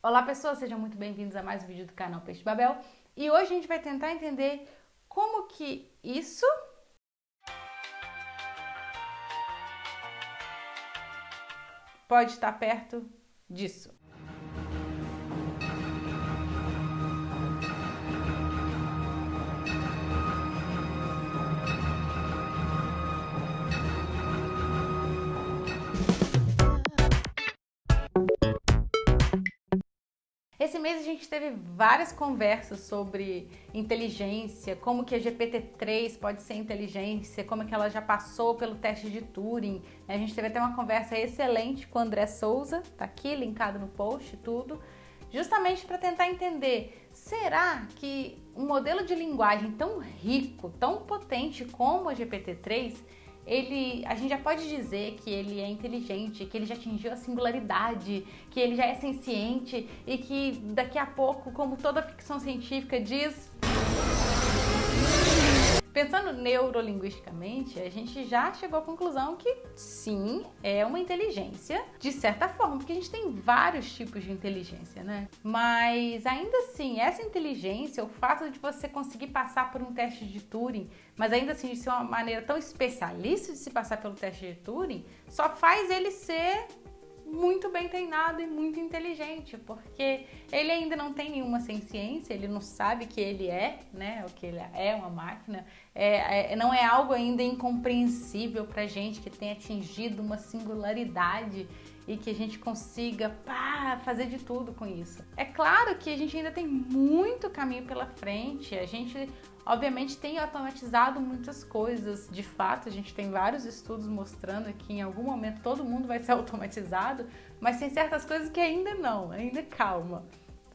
Olá pessoas, sejam muito bem-vindos a mais um vídeo do canal Peixe Babel. E hoje a gente vai tentar entender como que isso pode estar perto disso. Esse mês a gente teve várias conversas sobre inteligência, como que a GPT-3 pode ser inteligência, como que ela já passou pelo teste de Turing. A gente teve até uma conversa excelente com o André Souza, tá aqui linkado no post, tudo, justamente para tentar entender, será que um modelo de linguagem tão rico, tão potente como a GPT-3, a gente já pode dizer que ele é inteligente, que ele já atingiu a singularidade, que ele já é senciente e que daqui a pouco, como toda ficção científica diz, pensando neurolinguisticamente, a gente já chegou à conclusão que sim, é uma inteligência, de certa forma, porque a gente tem vários tipos de inteligência, né? Mas ainda assim, essa inteligência, o fato de você conseguir passar por um teste de Turing, mas ainda assim de ser uma maneira tão especialista de se passar pelo teste de Turing, só faz ele ser muito bem treinado e muito inteligente, porque ele ainda não tem nenhuma ciência, ele não sabe que ele é, né, o que ele é uma máquina, não é algo ainda incompreensível pra gente que tenha atingido uma singularidade e que a gente consiga fazer de tudo com isso. É claro que a gente ainda tem muito caminho pela frente, a gente obviamente tem automatizado muitas coisas, de fato a gente tem vários estudos mostrando que em algum momento todo mundo vai ser automatizado, mas tem certas coisas que ainda não, ainda calma,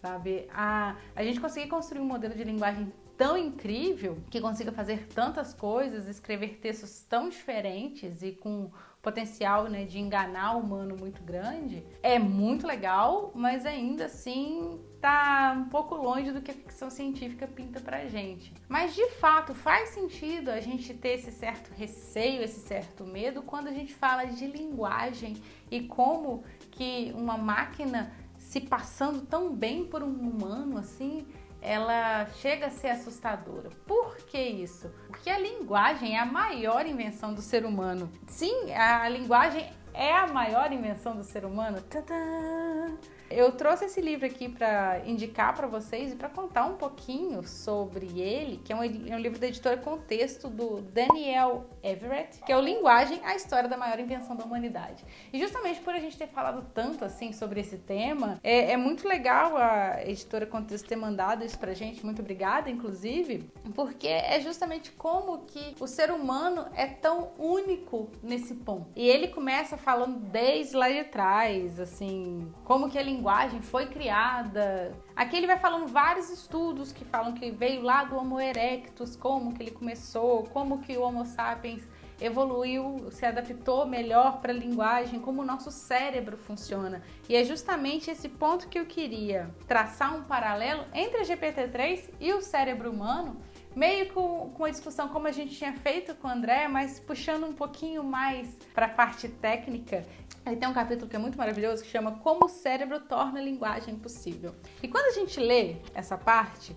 sabe? A gente conseguir construir um modelo de linguagem tão incrível, que consiga fazer tantas coisas, escrever textos tão diferentes e com potencial, né, de enganar o humano muito grande, é muito legal, mas ainda assim tá um pouco longe do que a ficção científica pinta pra gente. Mas de fato faz sentido a gente ter esse certo receio, esse certo medo quando a gente fala de linguagem e como que uma máquina se passando tão bem por um humano assim, ela chega a ser assustadora. Por que isso? Porque a linguagem é a maior invenção do ser humano. Sim, a linguagem é a maior invenção do ser humano. Tadã! Eu trouxe esse livro aqui para indicar para vocês e para contar um pouquinho sobre ele, que é um livro da editora Contexto, do Daniel Everett, que é o Linguagem, a História da Maior Invenção da Humanidade. E justamente por a gente ter falado tanto assim sobre esse tema, é muito legal a editora Contexto ter mandado isso pra gente, muito obrigada, inclusive, porque é justamente como que o ser humano é tão único nesse ponto. E ele começa falando desde lá de trás, assim, como que a linguagem foi criada. Aqui ele vai falando vários estudos que falam que veio lá do Homo erectus, como que ele começou, como que o Homo sapiens evoluiu, se adaptou melhor para a linguagem, como o nosso cérebro funciona. E é justamente esse ponto que eu queria traçar um paralelo entre a GPT-3 e o cérebro humano, meio com a discussão como a gente tinha feito com o André, mas puxando um pouquinho mais para a parte técnica. Ele tem um capítulo que é muito maravilhoso que chama Como o Cérebro Torna a Linguagem Possível. E quando a gente lê essa parte,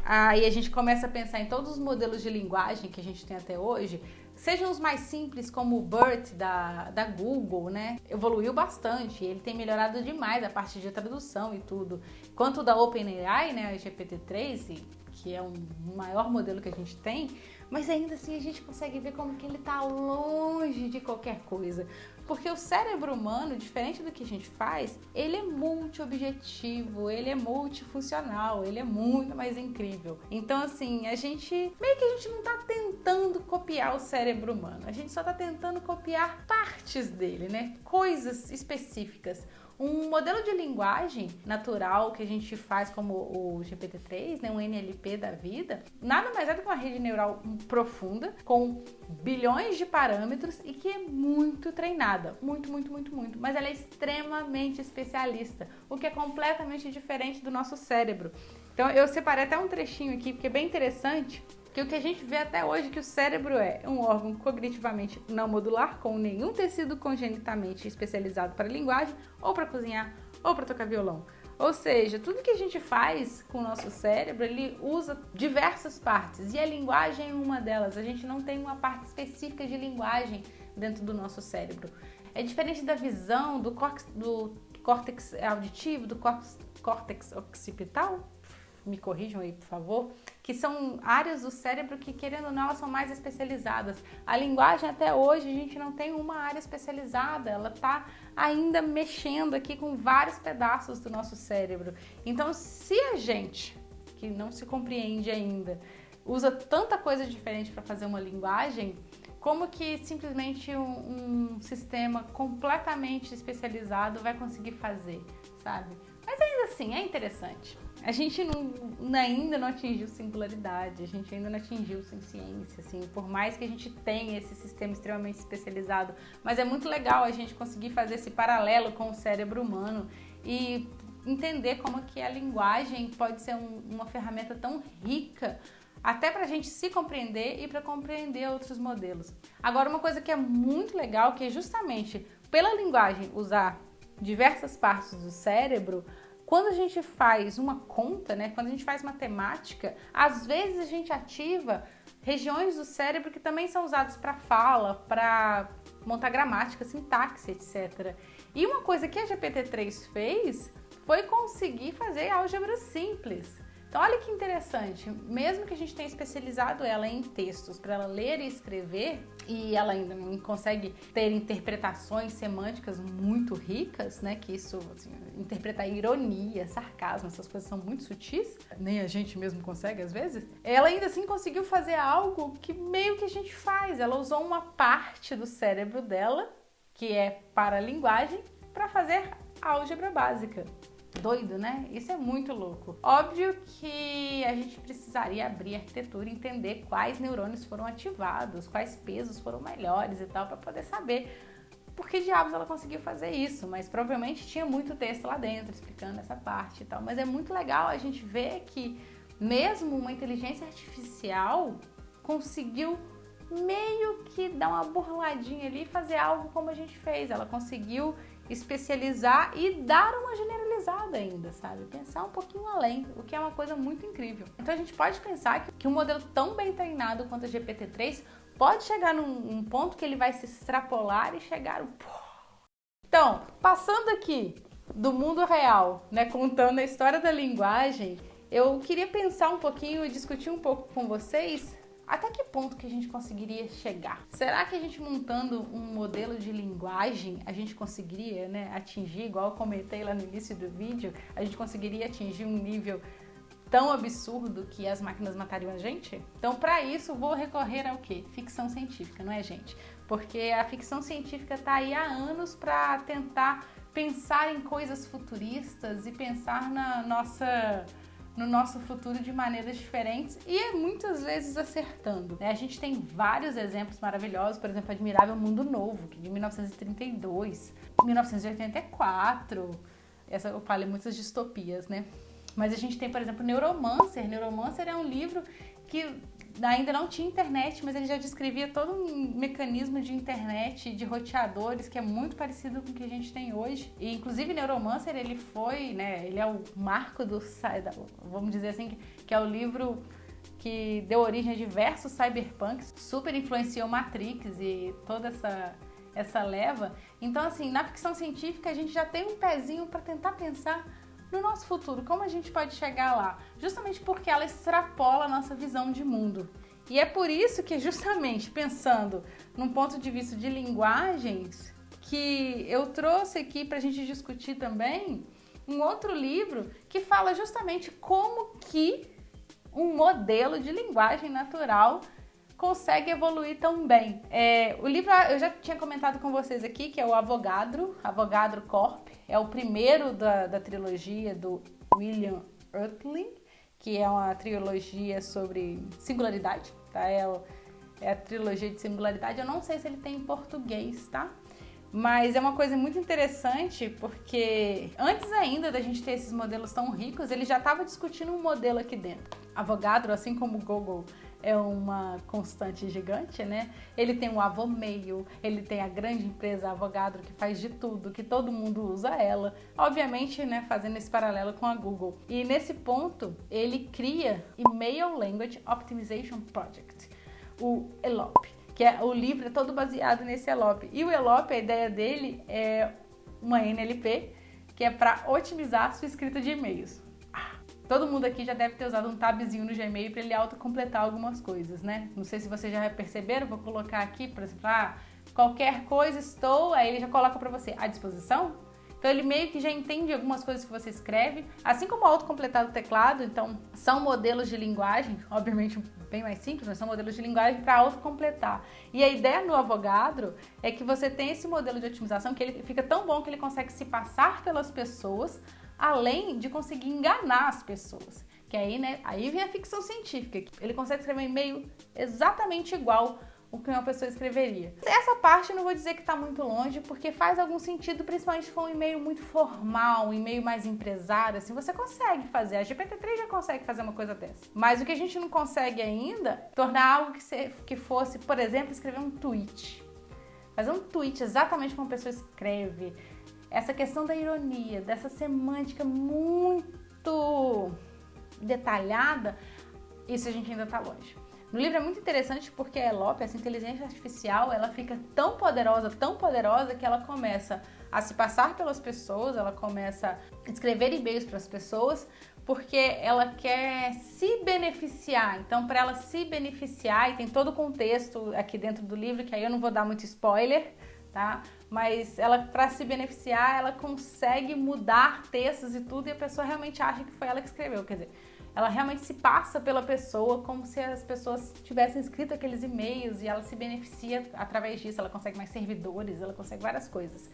aí a gente começa a pensar em todos os modelos de linguagem que a gente tem até hoje, sejam os mais simples, como o BERT da Google, né? Evoluiu bastante, ele tem melhorado demais a parte de tradução e tudo. Quanto o da OpenAI, né, a GPT-3, que é o maior modelo que a gente tem, mas ainda assim a gente consegue ver como que ele está longe de qualquer coisa. Porque o cérebro humano, diferente do que a gente faz, ele é multi-objetivo, ele é multifuncional, ele é muito mais incrível. Então, assim, meio que a gente não tá tentando copiar o cérebro humano, a gente só tá tentando copiar partes dele, né? Coisas específicas. Um modelo de linguagem natural que a gente faz como o GPT-3, né, um NLP da vida, nada mais é do que uma rede neural profunda, com bilhões de parâmetros e que é muito treinada, muito, mas ela é extremamente especialista, o que é completamente diferente do nosso cérebro. Então eu separei até um trechinho aqui, porque é bem interessante, que o que a gente vê até hoje é que o cérebro é um órgão cognitivamente não modular, com nenhum tecido congenitamente especializado para linguagem, ou para cozinhar, ou para tocar violão. Ou seja, tudo que a gente faz com o nosso cérebro, ele usa diversas partes e a linguagem é uma delas. A gente não tem uma parte específica de linguagem dentro do nosso cérebro. É diferente da visão, do córtex auditivo, do córtex occipital, me corrijam aí, por favor, que são áreas do cérebro que, querendo ou não, elas são mais especializadas. A linguagem, até hoje, a gente não tem uma área especializada, ela está ainda mexendo aqui com vários pedaços do nosso cérebro. Então, se a gente, que não se compreende ainda, usa tanta coisa diferente para fazer uma linguagem, como que simplesmente um sistema completamente especializado vai conseguir fazer, sabe? Mas ainda assim, é interessante. A gente ainda não atingiu singularidade, a gente ainda não atingiu ciência, assim, por mais que a gente tenha esse sistema extremamente especializado, mas é muito legal a gente conseguir fazer esse paralelo com o cérebro humano e entender como que a linguagem pode ser uma ferramenta tão rica até para a gente se compreender e para compreender outros modelos. Agora, uma coisa que é muito legal, que é justamente pela linguagem usar diversas partes do cérebro, quando a gente faz uma conta, né, quando a gente faz matemática, às vezes a gente ativa regiões do cérebro que também são usadas para fala, para montar gramática, sintaxe, etc. E uma coisa que a GPT-3 fez foi conseguir fazer álgebra simples. Então, olha que interessante, mesmo que a gente tenha especializado ela em textos para ela ler e escrever, e ela ainda não consegue ter interpretações semânticas muito ricas, né, que isso, assim, interpretar ironia, sarcasmo, essas coisas são muito sutis, nem a gente mesmo consegue às vezes, ela ainda assim conseguiu fazer algo que meio que a gente faz, ela usou uma parte do cérebro dela, que é para a linguagem, para fazer álgebra básica. Doido, né? Isso é muito louco. Óbvio que a gente precisaria abrir a arquitetura e entender quais neurônios foram ativados, quais pesos foram melhores e tal, para poder saber por que diabos ela conseguiu fazer isso. Mas provavelmente tinha muito texto lá dentro explicando essa parte e tal. Mas é muito legal a gente ver que mesmo uma inteligência artificial conseguiu meio que dar uma burladinha ali e fazer algo como a gente fez. Ela conseguiu especializar e dar uma generalizada ainda, sabe? Pensar um pouquinho além, o que é uma coisa muito incrível. Então a gente pode pensar que um modelo tão bem treinado quanto a GPT-3 pode chegar num ponto que ele vai se extrapolar e chegar... Então, passando aqui do mundo real, né, contando a história da linguagem, eu queria pensar um pouquinho e discutir um pouco com vocês até que ponto que a gente conseguiria chegar? Será que a gente montando um modelo de linguagem, a gente conseguiria, né, atingir, igual eu comentei lá no início do vídeo, a gente conseguiria atingir um nível tão absurdo que as máquinas matariam a gente? Então, para isso, vou recorrer ao quê? Ficção científica, não é, gente? Porque a ficção científica está aí há anos para tentar pensar em coisas futuristas e pensar no nosso futuro de maneiras diferentes e muitas vezes acertando. A gente tem vários exemplos maravilhosos, por exemplo, Admirável Mundo Novo, que é de 1932, 1984, eu falei muitas distopias, né? Mas a gente tem, por exemplo, Neuromancer. Neuromancer é um livro que ainda não tinha internet, mas ele já descrevia todo um mecanismo de internet, de roteadores, que é muito parecido com o que a gente tem hoje. E, inclusive, Neuromancer, ele foi, né, ele é o marco do, vamos dizer assim, que é o livro que deu origem a diversos cyberpunks, super influenciou Matrix e toda essa leva. Então, assim, na ficção científica, a gente já tem um pezinho para tentar pensar no nosso futuro, como a gente pode chegar lá, justamente porque ela extrapola a nossa visão de mundo. E é por isso que, justamente pensando num ponto de vista de linguagens, que eu trouxe aqui para a gente discutir também um outro livro que fala justamente como que um modelo de linguagem natural consegue evoluir tão bem. O livro eu já tinha comentado com vocês aqui, que é o Avogadro Corp. É o primeiro da trilogia do William Oertling, que é uma trilogia sobre singularidade, tá? É a trilogia de singularidade. Eu não sei se ele tem em português, tá? Mas é uma coisa muito interessante, porque antes ainda da gente ter esses modelos tão ricos, ele já estava discutindo um modelo aqui dentro. Avogadro, assim como o Google é uma constante gigante, né? Ele tem o Avomail, ele tem a grande empresa Avogadro que faz de tudo, que todo mundo usa ela. Obviamente, né, fazendo esse paralelo com a Google. E nesse ponto, ele cria Email Language Optimization Project, o ELOP, que é o livro é todo baseado nesse ELOP. E o ELOP, a ideia dele é uma NLP, que é para otimizar a sua escrita de e-mails. Todo mundo aqui já deve ter usado um tabzinho no Gmail para ele autocompletar algumas coisas, né? Não sei se vocês já perceberam, vou colocar aqui, por exemplo, qualquer coisa estou, aí ele já coloca para você à disposição. Então ele meio que já entende algumas coisas que você escreve, assim como o autocompletar do teclado. Então são modelos de linguagem, obviamente bem mais simples, mas são modelos de linguagem para autocompletar. E a ideia no Avogadro é que você tem esse modelo de otimização que ele fica tão bom que ele consegue se passar pelas pessoas, além de conseguir enganar as pessoas. Que aí, né, aí vem a ficção científica. Ele consegue escrever um e-mail exatamente igual o que uma pessoa escreveria. Essa parte eu não vou dizer que está muito longe, porque faz algum sentido, principalmente se for um e-mail muito formal, um e-mail mais empresário, assim, você consegue fazer. A GPT-3 já consegue fazer uma coisa dessa. Mas o que a gente não consegue ainda, tornar algo que fosse, por exemplo, escrever um tweet. Fazer um tweet exatamente como a pessoa escreve. Essa questão da ironia, dessa semântica muito detalhada, isso a gente ainda está longe. No livro é muito interessante porque a ELOP, essa inteligência artificial, ela fica tão poderosa que ela começa a se passar pelas pessoas, ela começa a escrever e-mails para as pessoas, porque ela quer se beneficiar. Então, para ela se beneficiar, e tem todo o contexto aqui dentro do livro, que aí eu não vou dar muito spoiler, tá? Mas ela, para se beneficiar, ela consegue mudar textos e tudo, e a pessoa realmente acha que foi ela que escreveu. Quer dizer, ela realmente se passa pela pessoa como se as pessoas tivessem escrito aqueles e-mails, e ela se beneficia através disso. Ela consegue mais servidores, ela consegue várias coisas.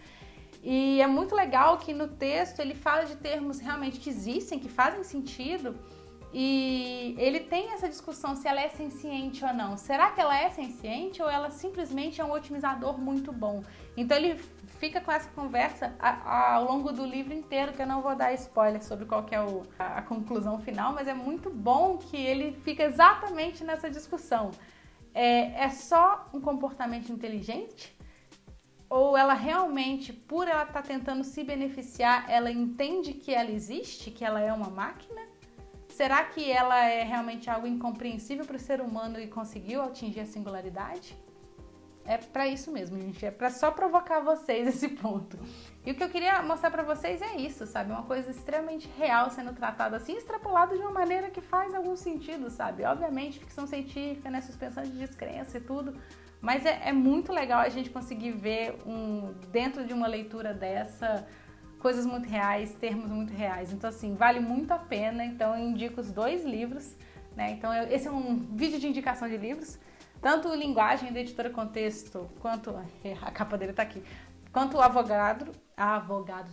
E é muito legal que no texto ele fala de termos realmente que existem, que fazem sentido, e ele tem essa discussão se ela é senciente ou não. Será que ela é senciente ou ela simplesmente é um otimizador muito bom? Então ele fica com essa conversa ao longo do livro inteiro, que eu não vou dar spoiler sobre qual que é a conclusão final, mas é muito bom que ele fica exatamente nessa discussão. É só um comportamento inteligente? Ou ela realmente, por ela estar tentando se beneficiar, ela entende que ela existe, que ela é uma máquina? Será que ela é realmente algo incompreensível para o ser humano e conseguiu atingir a singularidade? É para isso mesmo, gente. É para só provocar vocês esse ponto. E o que eu queria mostrar para vocês é isso, sabe? Uma coisa extremamente real sendo tratada assim, extrapolada de uma maneira que faz algum sentido, sabe? Obviamente, ficção científica, né? Suspensão de descrença e tudo. Mas é muito legal a gente conseguir ver dentro de uma leitura dessa, coisas muito reais, termos muito reais. Então, assim, vale muito a pena. Então, eu indico os 2 livros, né? Então, esse é um vídeo de indicação de livros. Tanto o Linguagem, da Editora Contexto, quanto... A capa dele tá aqui. Quanto o Avogadro,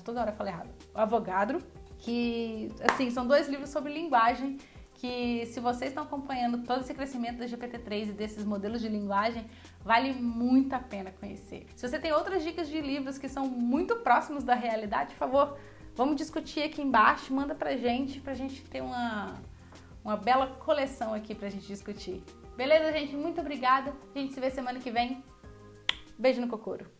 toda hora eu falo errado. O Avogadro, que, assim, são 2 livros sobre linguagem, que se vocês estão acompanhando todo esse crescimento da GPT-3 e desses modelos de linguagem, vale muito a pena conhecer. Se você tem outras dicas de livros que são muito próximos da realidade, por favor, vamos discutir aqui embaixo, manda pra gente ter uma bela coleção aqui pra gente discutir. Beleza, gente? Muito obrigada. A gente se vê semana que vem. Beijo no cocoro.